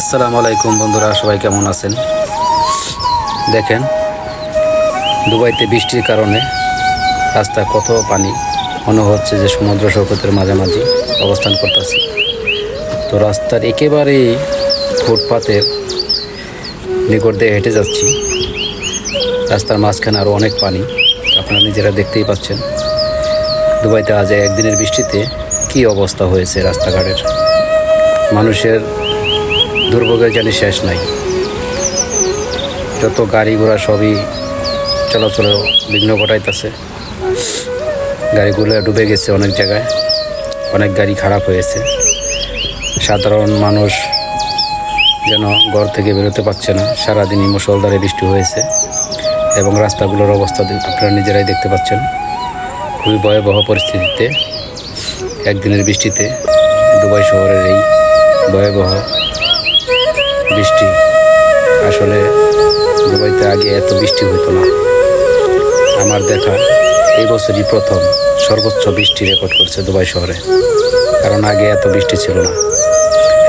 আসসালামু আলাইকুম বন্ধুরা, সবাই কেমন আছেন? দেখেন, দুবাইতে বৃষ্টির কারণে রাস্তায় কত পানি। মনে হচ্ছে যে সমুদ্র সৈকতের মাঝামাঝি অবস্থান করতেছি। তো রাস্তার একেবারেই ফুটপাতের নিকট দিয়ে হেঁটে যাচ্ছি। রাস্তার মাঝখানে আরও অনেক পানি, আপনারা নিজেরা দেখতেই পাচ্ছেন। দুবাইতে আজ একদিনের বৃষ্টিতে কী অবস্থা হয়েছে রাস্তাঘাটের। মানুষের দুর্ভোগের জানি শেষ নাই। যত গাড়ি ঘোড়া সবই চলাচলে বিঘ্ন ঘটাইতেছে। গাড়িগুলো ডুবে গেছে অনেক জায়গায়, অনেক গাড়ি খারাপ হয়েছে। সাধারণ মানুষ যেন ঘর থেকে বেরোতে পারছে না। সারাদিনই মুষলধারে বৃষ্টি হয়েছে এবং রাস্তাগুলোর অবস্থা আপনারা নিজেরাই দেখতে পাচ্ছেন। খুবই ভয়াবহ পরিস্থিতিতে একদিনের বৃষ্টিতে দুবাই শহরের এই ভয়াবহ বৃষ্টি। আসলে দুবাইতে আগে এত বৃষ্টি হতো না। আমার দেখা এই বছরই প্রথম সর্বোচ্চ বৃষ্টি রেকর্ড করছে দুবাই শহরে, কারণ আগে এত বৃষ্টি ছিল না।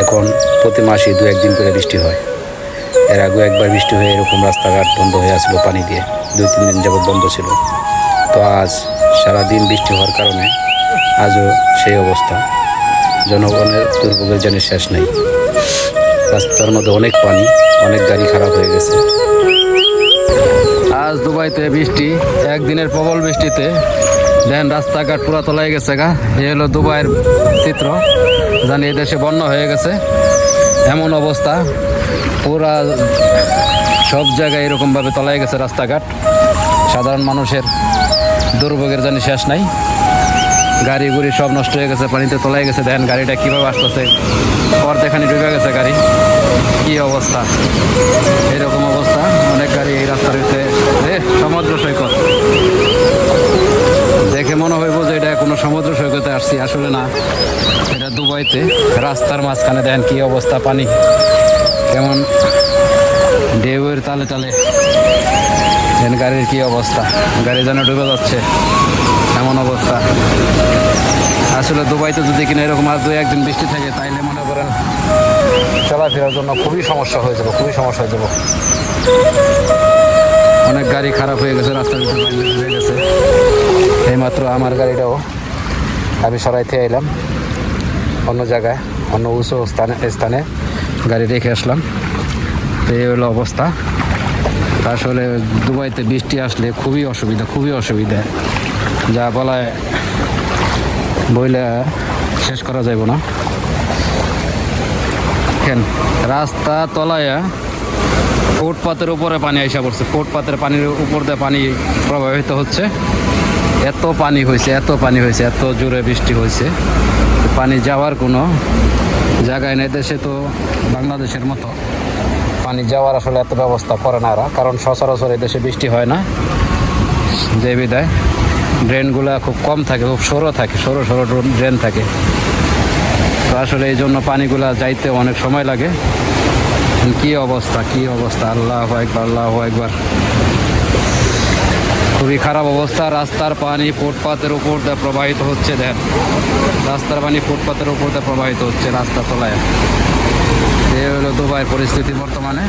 এখন প্রতি মাসেই 2-1 দিন করে বৃষ্টি হয়। এর আগেও একবার বৃষ্টি হয়ে এরকম রাস্তাঘাট বন্ধ হয়ে আসলো পানি দিয়ে, 2-3 দিন যাবৎ বন্ধ ছিল। তো আজ সারাদিন বৃষ্টি হওয়ার কারণে আজও সেই অবস্থা। জনগণের দুর্ভোগের জানি শেষ নেই। রাস্তার মধ্যে অনেক পানি, অনেক গাড়ি খারাপ হয়ে গেছে। আজ দুবাইতে বৃষ্টি, একদিনের প্রবল বৃষ্টিতে দেন রাস্তাঘাট পুরা তলায় গেছে গা। এ হলো দুবাইয়ের চিত্র। জানি এদেশে বন্যা হয়ে গেছে, এমন অবস্থা। পুরা সব জায়গায় এরকমভাবে তলায় গেছে রাস্তাঘাট। সাধারণ মানুষের দুর্ভোগের জানি শেষ নাই। গাড়ি গুড়ি সব নষ্ট হয়ে গেছে, পানিতে তলায় গেছে। দেখেন গাড়িটা কীভাবে আসতেছে, অর্ধেখানি ডুবে গেছে গাড়ি। কি অবস্থা, এরকম অবস্থা। অনেক গাড়ি এই রাস্তার হচ্ছে সমুদ্র সৈকত। দেখে মনে হইব যে এটা কোনো সমুদ্র সৈকতে আসছি, আসলে না, এটা দুবাইতে রাস্তার মাঝখানে। দেখেন কি অবস্থা, পানি কেমন ঢেউয়ের তালে তালে। দেখেন গাড়ির কি অবস্থা, গাড়ি যেন ডুবে যাচ্ছে, এমন অবস্থা। আসলে দুবাইতে যদি কিনা এরকম আর 2-1 দিন বৃষ্টি থাকে, তাইলে মনে করেন চলাফেরার জন্য খুবই সমস্যা হয়ে যাবে, খুবই সমস্যা হয়ে যাবে। অনেক গাড়ি খারাপ হয়ে গেছে, রাস্তার ভিতরে হয়ে গেছে। এইমাত্র আমার গাড়িটাও আমি সরাইতে এলাম অন্য জায়গায়, অন্য উঁচু স্থানে গাড়ি রেখে আসলাম। তো এই হলো অবস্থা। আসলে দুবাইতে বৃষ্টি আসলে খুবই অসুবিধা, খুবই অসুবিধা, যা বলায় বইলে শেষ করা যাব না। রাস্তা তলায় ফুটপাতের উপরে পানি আইসা পড়ছে, ফুটপাতের পানির উপর দিয়ে পানি প্রবাহিত হচ্ছে। এত পানি হয়েছে, এত পানি হয়েছে, এত জোরে বৃষ্টি হয়েছে, পানি যাওয়ার কোনো জায়গায় নেই। দেশে তো বাংলাদেশের মতো পানি যাওয়ার আসলে এত ব্যবস্থা করে না এরা, কারণ সচরাচর দেশে বৃষ্টি হয় না, যে বিধায় ড্রেনগুলো খুব কম থাকে, খুব সরু থাকে, সরু সরু ড্রেন থাকে। তো আসলে এই জন্য পানিগুলা যাইতে অনেক সময় লাগে। কি অবস্থা, কি অবস্থা, আল্লাহু আকবার, আল্লাহু আকবার। খুবই খারাপ অবস্থা। রাস্তার পানি ফুটপাতের উপর দিয়ে প্রবাহিত হচ্ছে। দেন রাস্তার পানি ফুটপাতের উপর দিয়ে প্রবাহিত হচ্ছে রাস্তা তলায়। এই হলো দুবাইয়ের পরিস্থিতি বর্তমানে।